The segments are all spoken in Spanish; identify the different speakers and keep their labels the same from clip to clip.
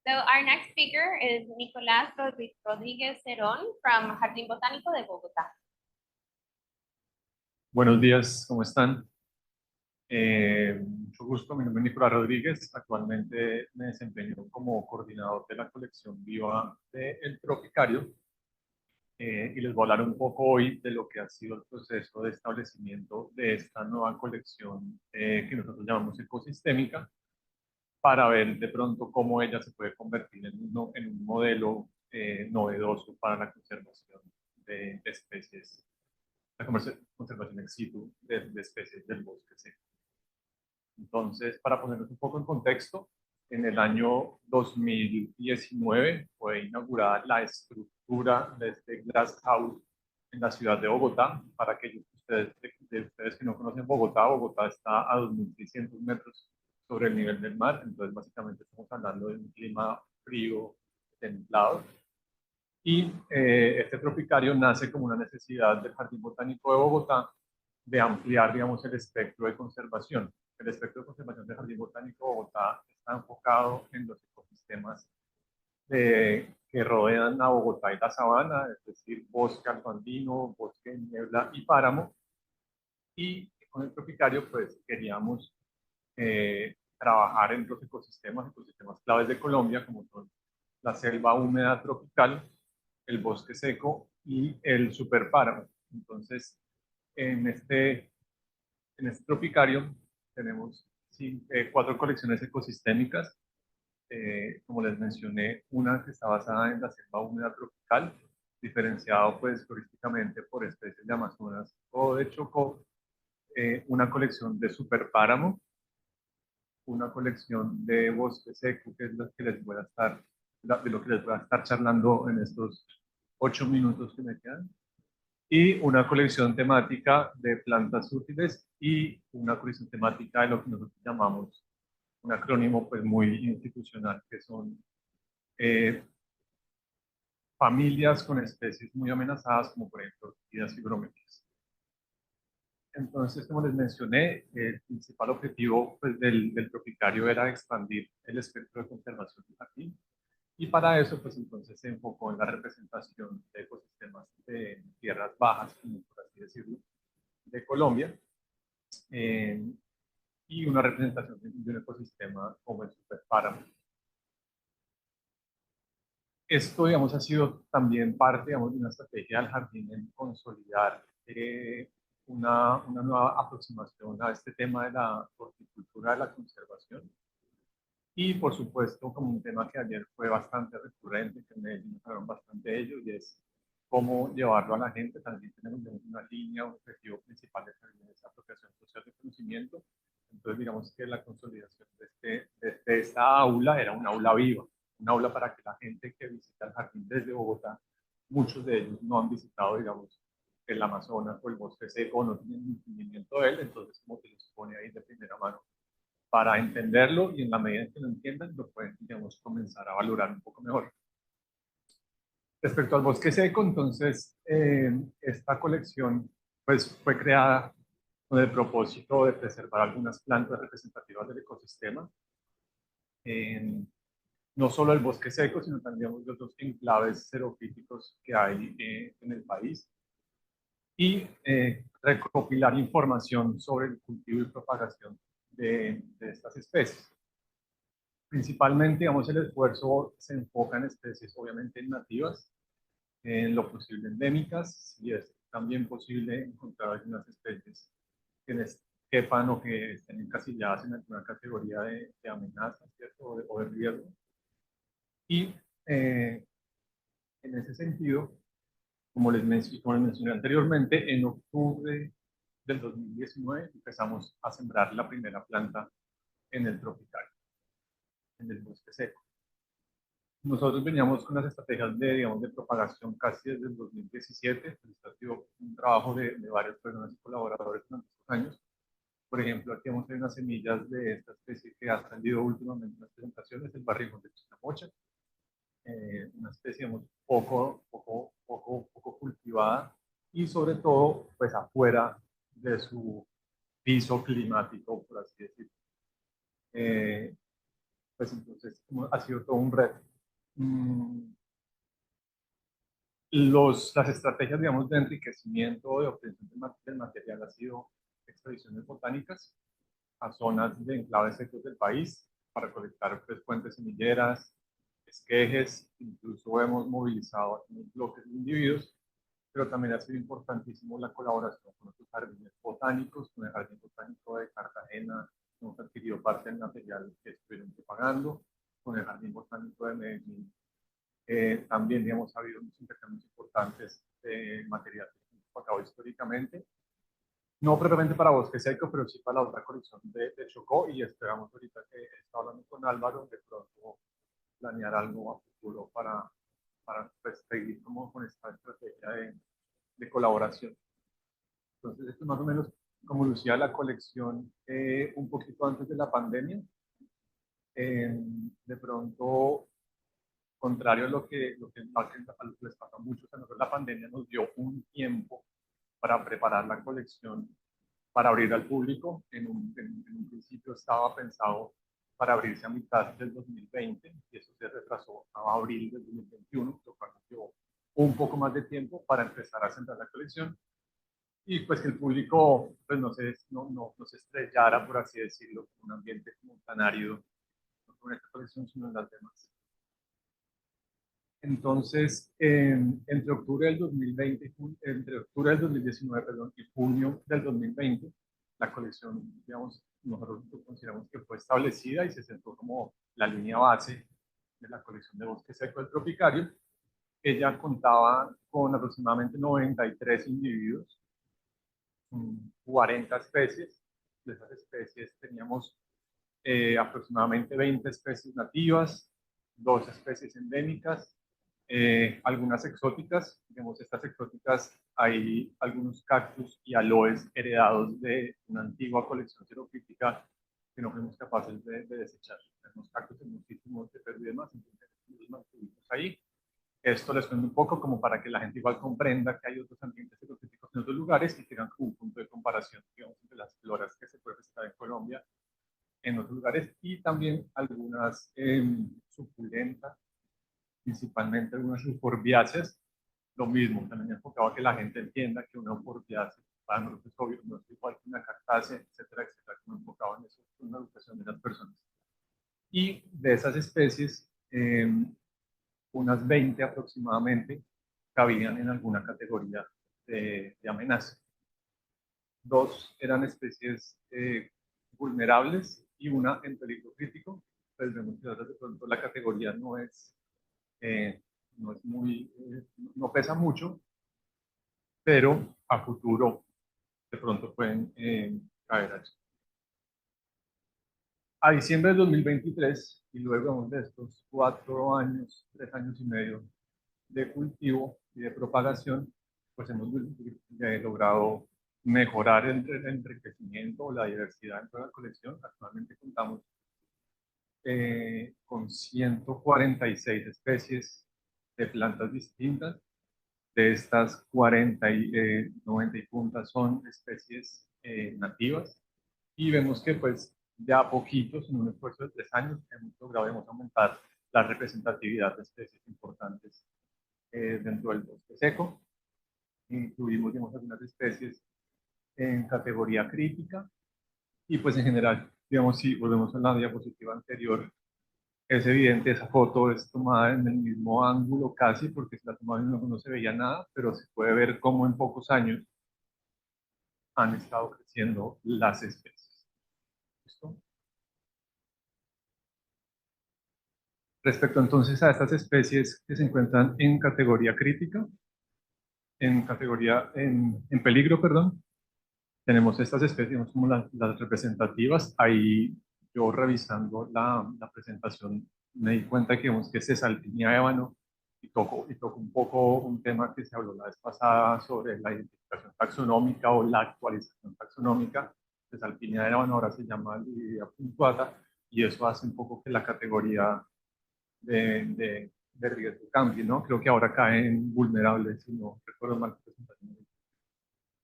Speaker 1: So our next speaker is Nicolás Rodríguez Cerón from Jardín Botánico de Bogotá.
Speaker 2: Buenos días, ¿cómo están? Mucho gusto, mi nombre es Nicolás Rodríguez. Actualmente me desempeño como coordinador de la colección viva de El Tropicario y les voy a hablar un poco hoy de lo que ha sido el proceso de establecimiento de esta nueva colección que nosotros llamamos ecosistémica, para ver de pronto cómo ella se puede convertir en un modelo novedoso para la conservación de especies, la conservación ex situ de especies del bosque seco. Entonces, para ponernos un poco en contexto, en el año 2019 fue inaugurada la estructura de este Glass House en la ciudad de Bogotá. Para aquellos de ustedes que no conocen Bogotá, Bogotá está a 2.600 metros sobre el nivel del mar, entonces básicamente estamos hablando de un clima frío, templado. Y este tropicario nace como una necesidad del Jardín Botánico de Bogotá de ampliar, digamos, el espectro de conservación. El espectro de conservación del Jardín Botánico de Bogotá está enfocado en los ecosistemas que rodean a Bogotá y la sabana, es decir, bosque altoandino, bosque de niebla y páramo. Y con el tropicario, pues, queríamos trabajar en los ecosistemas claves de Colombia, como son la selva húmeda tropical, el bosque seco y el superpáramo. Entonces, en este tropicario tenemos 4 colecciones ecosistémicas. Como les mencioné, una que está basada en la selva húmeda tropical, diferenciado pues turísticamente por especies de Amazonas o de Chocó, una colección de superpáramo, una colección de bosque seco, que es lo que les voy a estar, de lo que les voy a estar charlando en estos 8 minutos que me quedan, y una colección temática de plantas útiles y una colección temática de lo que nosotros llamamos un acrónimo pues muy institucional, que son familias con especies muy amenazadas, como por ejemplo orquídeas y bromélias. Entonces, como les mencioné, el principal objetivo pues, del tropicario era expandir el espectro de conservación del jardín, y para eso, pues entonces se enfocó en la representación de ecosistemas de tierras bajas, como por así decirlo, de Colombia, y una representación de un ecosistema como el superpáramo. Esto, digamos, ha sido también parte, digamos, de una estrategia del jardín en consolidar una nueva aproximación a este tema de la horticultura, de la conservación. Y, por supuesto, como un tema que ayer fue bastante recurrente, que me hablaron bastante de ello, y es cómo llevarlo a la gente. También tenemos una línea, un objetivo principal de esa apropiación social de conocimiento. Entonces, digamos que la consolidación de esta aula era una aula viva, un aula para que la gente que visita el jardín desde Bogotá, muchos de ellos no han visitado, digamos, el Amazonas o el bosque seco, no tienen entendimiento de él, entonces como que les pone ahí de primera mano para entenderlo, y en la medida en que lo entiendan, lo pueden, digamos, comenzar a valorar un poco mejor. Respecto al bosque seco, entonces, esta colección pues, fue creada con el propósito de preservar algunas plantas representativas del ecosistema, no solo el bosque seco, sino también los otros enclaves xerofíticos que hay en el país, y recopilar información sobre el cultivo y propagación de estas especies. Principalmente, digamos, el esfuerzo se enfoca en especies obviamente nativas, en lo posible endémicas, y es también posible encontrar algunas especies que les quepan o que estén encasilladas en alguna categoría de amenaza, ¿cierto? O de riesgo. Y en ese sentido, como les mencioné anteriormente, en octubre del 2019 empezamos a sembrar la primera planta en el tropical, en el bosque seco. Nosotros veníamos con las estrategias digamos, de propagación casi desde el 2017. Pues ha sido un trabajo de varias personas y colaboradores durante estos años. Por ejemplo, aquí hemos tenido unas semillas de esta especie que ha salido últimamente en las presentaciones, el barrigón de Chicamocha, una especie poco cultivada, y sobre todo pues afuera de su piso climático, por así decirlo. pues entonces ha sido todo un reto. Las estrategias, digamos, de enriquecimiento o de obtención del material ha sido expediciones botánicas a zonas de enclaves secos del país para colectar pues, fuentes semilleras, esquejes, incluso hemos movilizado algunos bloques de individuos, pero también ha sido importantísimo la colaboración con otros jardines botánicos, con el Jardín Botánico de Cartagena, hemos adquirido parte del material que estuvieron pagando, con el Jardín Botánico de Medellín. También, digamos, ha habido unos intercambios importantes de material que hemos pagado históricamente, no propiamente para Bosque Seco, pero sí para la otra colección de Chocó, y esperamos ahorita que está hablando con Álvaro de pronto planear algo a futuro para pues, seguir como con esta estrategia de colaboración. Entonces, esto es más o menos como lucía la colección un poquito antes de la pandemia. De pronto, contrario a lo que les pasa a muchos, a nosotros la pandemia nos dio un tiempo para preparar la colección para abrir al público. En un principio estaba pensado para abrirse a mitad del 2020 y eso se retrasó a abril del 2021, lo cual nos llevó un poco más de tiempo para empezar a centrar la colección y pues que el público pues no se estrellara, por así decirlo, con un ambiente como tan árido, no con esta colección, sino en las demás. Entonces, entre octubre del 2020, entre octubre del 2019, perdón, y junio del 2020, la colección, digamos, nosotros consideramos que fue establecida y se sentó como la línea base de la colección de Bosque Seco del Tropicario. Ella contaba con aproximadamente 93 individuos, 40 especies. De esas especies teníamos aproximadamente 20 especies nativas, 2 especies endémicas, algunas exóticas. Digamos, estas exóticas, hay algunos cactus y aloes heredados de una antigua colección xeropítica que no fuimos capaces de desechar. Tenemos cactus en muchísimos de Perú y demás, entonces los mantuvimos ahí. Esto les cuento un poco como para que la gente igual comprenda que hay otros ambientes xeropíticos en otros lugares y tengan un punto de comparación, digamos, entre las floras que se pueden estar en Colombia en otros lugares y también algunas suculentas, principalmente algunas euforbiáceas. Lo mismo, también enfocado a que la gente entienda que una euforbiácea para nosotros es obvio, no es igual que una cactácea, etcétera, etcétera, como enfocado en eso, en la educación de las personas. Y de esas especies, unas 20 aproximadamente cabían en alguna categoría de amenaza. 2 eran especies vulnerables y una en peligro crítico. Pues vemos que de pronto la categoría no es muy, no pesa mucho, pero a futuro de pronto pueden caer allí. A diciembre de 2023, y luego de estos 4 años, 3 años y medio de cultivo y de propagación, pues hemos logrado mejorar el enriquecimiento o la diversidad dentro de la colección. Actualmente contamos con 146 especies de plantas distintas. De estas 40 90 y puntas son especies nativas. Y vemos que pues ya a poquitos, en un esfuerzo de 3 años, hemos logrado aumentar la representatividad de especies importantes dentro del bosque seco. Incluimos, digamos, algunas especies en categoría crítica y pues en general, digamos, si volvemos a la diapositiva anterior, es evidente, esa foto es tomada en el mismo ángulo casi, porque si la tomaba no se veía nada, pero se puede ver cómo en pocos años han estado creciendo las especies. ¿Listo? Respecto entonces a estas especies que se encuentran en categoría crítica, en peligro, perdón, tenemos estas especies como las representativas. Ahí yo revisando la presentación me di cuenta que Cesalpinia ébano y toco un poco un tema que se habló la vez pasada sobre la identificación taxonómica o la actualización taxonómica. Cesalpinia ébano ahora se llama Lidia puntuata y eso hace un poco que la categoría de riesgo cambie, ¿no? Creo que ahora caen vulnerables, si no recuerdo mal.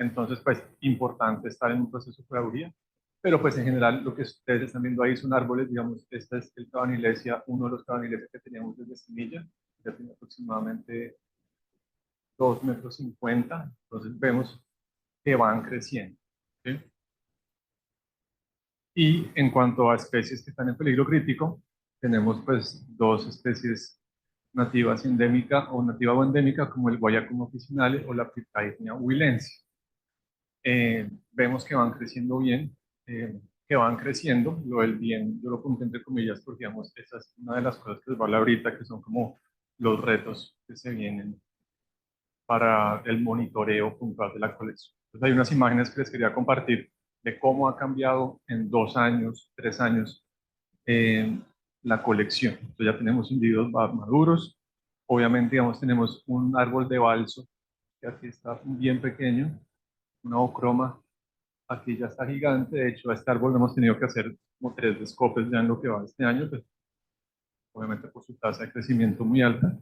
Speaker 2: Entonces, pues, importante estar en un proceso de curaduría. Pero pues en general lo que ustedes están viendo ahí son árboles, digamos, este es el Cabanilacea, uno de los Cabanilacea que teníamos desde semilla, ya tiene aproximadamente 2,50 metros, entonces vemos que van creciendo. ¿Sí? Y en cuanto a especies que están en peligro crítico, tenemos pues dos especies nativas endémica o nativa o endémica, como el Guayacum officinale o la Piptaenia huilense. Vemos que van creciendo bien, que van creciendo, lo del bien, yo lo pongo entre comillas porque digamos, esa es una de las cosas que les voy a hablar ahorita, que son como los retos que se vienen para el monitoreo puntual de la colección. Entonces hay unas imágenes que les quería compartir de cómo ha cambiado en 2 años, 3 años la colección. Entonces ya tenemos individuos maduros, obviamente digamos tenemos un árbol de balso que aquí está bien pequeño, una ocroma, aquí ya está gigante, de hecho a este árbol hemos tenido que hacer como 3 descopes ya en lo que va este año, pues, obviamente por su tasa de crecimiento muy alta.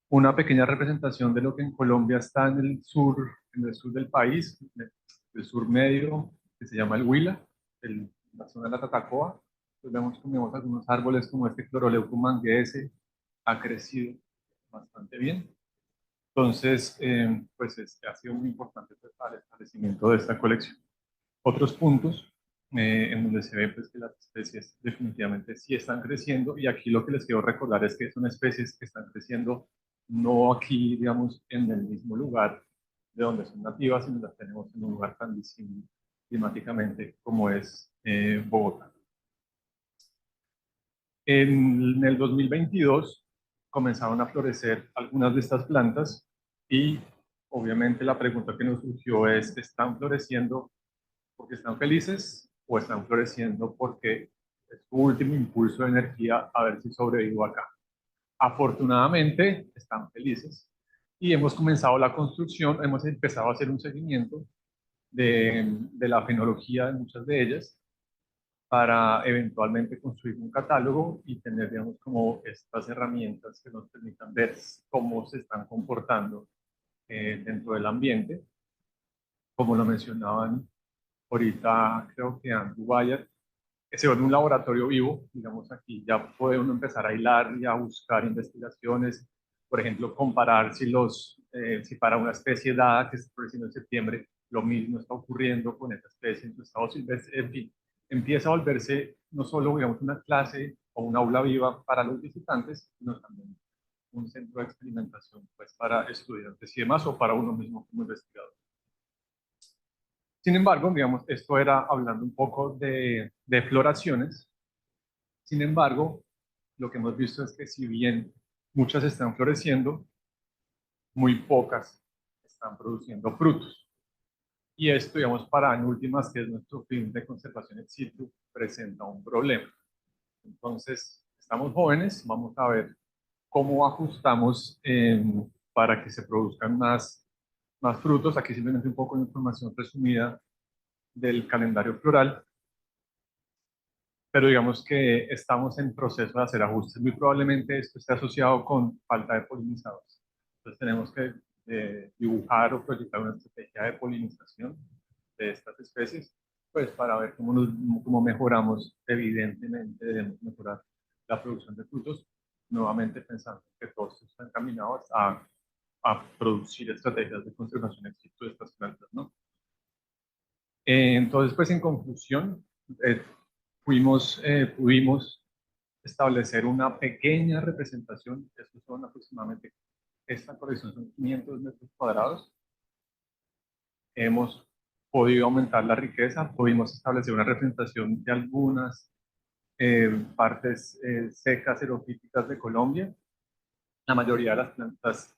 Speaker 2: Una pequeña representación de lo que en Colombia está en el sur del país, el sur medio, que se llama el Huila, la zona de la Tatacoa. Entonces vemos algunos árboles como este Chloroleucum manguese, ha crecido bastante bien. Entonces, pues ha sido muy importante para el establecimiento de esta colección. Otros puntos en donde se ve pues, que las especies definitivamente sí están creciendo, y aquí lo que les quiero recordar es que son especies que están creciendo no aquí, digamos, en el mismo lugar de donde son nativas, sino las tenemos en un lugar tan distinto climáticamente como es Bogotá. En el 2022 comenzaron a florecer algunas de estas plantas y obviamente la pregunta que nos surgió es, ¿están floreciendo porque están felices o están floreciendo porque es su último impulso de energía a ver si sobrevivo acá? Afortunadamente están felices y hemos comenzado la construcción, hemos empezado a hacer un seguimiento de la fenología de muchas de ellas para eventualmente construir un catálogo y tener, digamos, como estas herramientas que nos permitan ver cómo se están comportando dentro del ambiente. Como lo mencionaban ahorita, creo que Andrew Wyatt, que se vuelve un laboratorio vivo, digamos aquí ya puede uno empezar a hilar y a buscar investigaciones, por ejemplo, comparar si para una especie dada que está floreciendo en septiembre, lo mismo está ocurriendo con esta especie en su estado silvestre, en fin, empieza a volverse no solo, digamos, una clase o una aula viva para los visitantes, sino también un centro de experimentación pues, para estudiantes y demás, o para uno mismo como investigador. Sin embargo, digamos, esto era hablando un poco de floraciones. Sin embargo, lo que hemos visto es que si bien muchas están floreciendo, muy pocas están produciendo frutos. Y esto, digamos, para en últimas, que es nuestro fin de conservación ex situ, presenta un problema. Entonces, estamos jóvenes, vamos a ver cómo ajustamos para que se produzcan más frutos. Aquí simplemente un poco de información resumida del calendario floral, pero digamos que estamos en proceso de hacer ajustes. Muy probablemente esto esté asociado con falta de polinizadores. Entonces tenemos que dibujar o proyectar una estrategia de polinización de estas especies, pues para ver cómo mejoramos, evidentemente debemos mejorar la producción de frutos, nuevamente pensando que todos están encaminados a producir estrategias de conservación ex situ de estas plantas, ¿no? Entonces, pues en conclusión, eh, pudimos establecer una pequeña representación, estos son aproximadamente, esta colección son 500 metros cuadrados, hemos podido aumentar la riqueza, pudimos establecer una representación de algunas partes secas xerófitas de Colombia, la mayoría de las plantas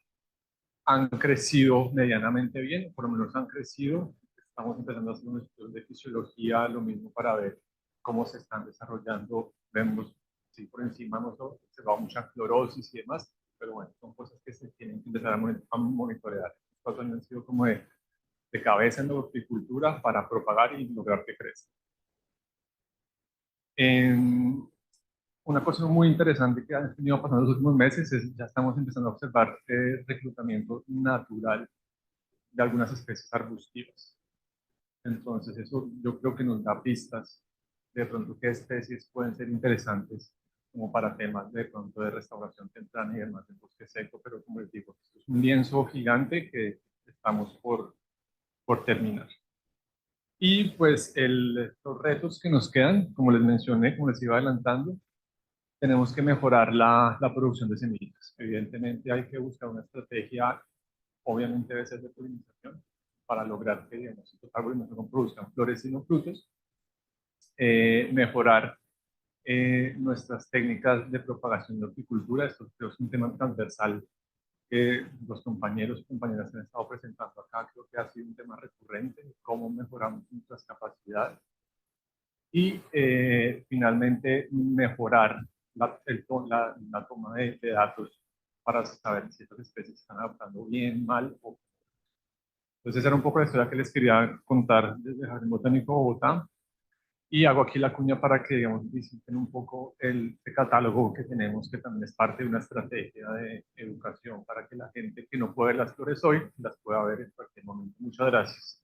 Speaker 2: han crecido medianamente bien, por lo menos han crecido. Estamos empezando a hacer un estudio de fisiología, lo mismo para ver cómo se están desarrollando. Vemos, sí, por encima hemos observado mucha clorosis y demás, pero bueno, son cosas que se tienen que empezar a monitorear. Estos 4 años han sido como de cabeza en la horticultura para propagar y lograr que crezca. Una cosa muy interesante que ha venido pasando en los últimos meses es ya estamos empezando a observar reclutamiento natural de algunas especies arbustivas. Entonces eso yo creo que nos da pistas de pronto qué especies pueden ser interesantes como para temas de pronto de restauración temprana y demás en bosque seco, pero como les digo, esto es un lienzo gigante que estamos por terminar. Y pues los retos que nos quedan, como les mencioné, como les iba adelantando, tenemos que mejorar la producción de semillas. Evidentemente hay que buscar una estrategia, obviamente debe ser de polinización, para lograr que, digamos, estos árboles no solo produzcan flores sino frutos. Mejorar nuestras técnicas de propagación de horticultura. Esto creo que es un tema transversal que los compañeros y compañeras han estado presentando acá. Creo que ha sido un tema recurrente, cómo mejoramos nuestras capacidades. Y finalmente mejorar la toma de datos para saber si estas especies se están adaptando bien, mal. Entonces, esa era un poco la historia que les quería contar desde Jardín Botánico de Bogotá. Y hago aquí la cuña para que, digamos, visiten un poco el catálogo que tenemos, que también es parte de una estrategia de educación para que la gente que no puede ver las flores hoy las pueda ver en cualquier momento. Muchas gracias.